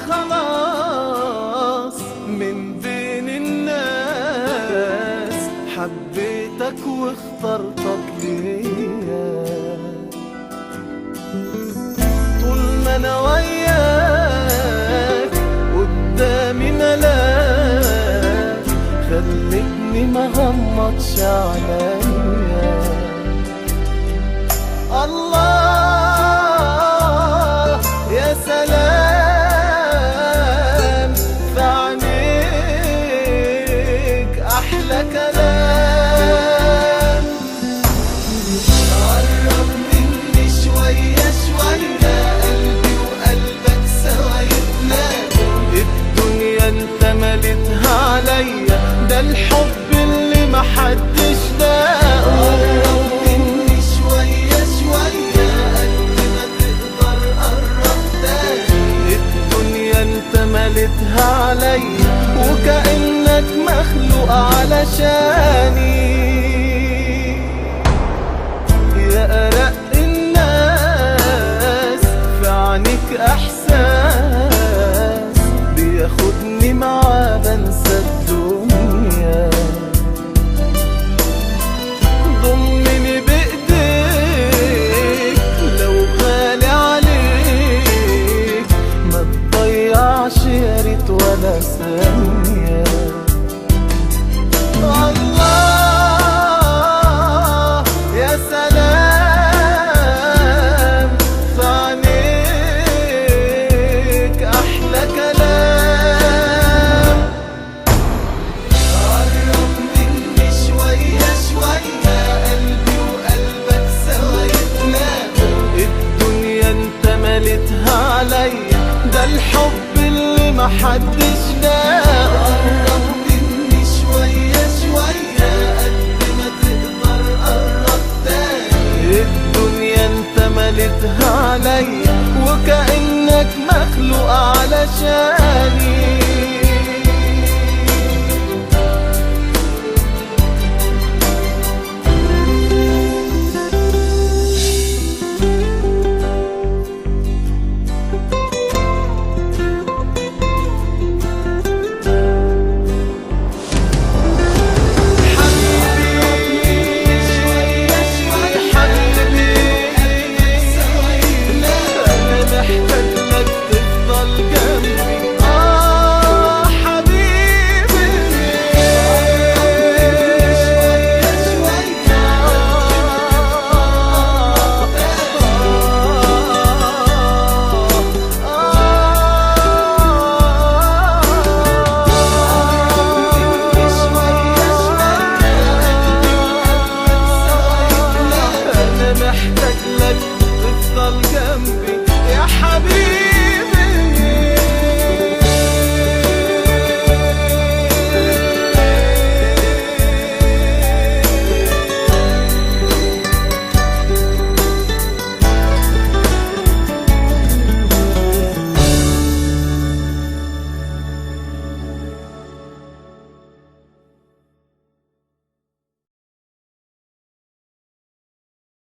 خلاص من بين الناس، حبيتك واخترتك ليا. طول ما انا وياك قدامي ملاك، خلتني مغمضش عليا. الله يا سلام في عينيك أحلى كلام. قرب مني شوية شوية، قلبي وقلبك سوا يتلاقوا. الدنيا انت مليتها عليا، ده الحب اللي محدش لاقه. مليتها عليا وكأنك مخلوق علشاني. يا أرق الناس في عينيك إحساس، بياخدني معاه بنسى الدنيا. ضمني بإيديك لو غالي عليك، ما تضيعش يا ريت ولا ثانية. الله يا سلام في عينيك أحلى كلام. قرب مني شوية شوية، قلبي وقلبك سوا يتلاقوا. الدنيا انت مليتها عليا، ده الحب اللي محدش لاقه. قرب مني شوية شوية، قد ما تقدر قرب تاني. الدنيا انت مليتها عليا وكأنك مخلوق علشاني.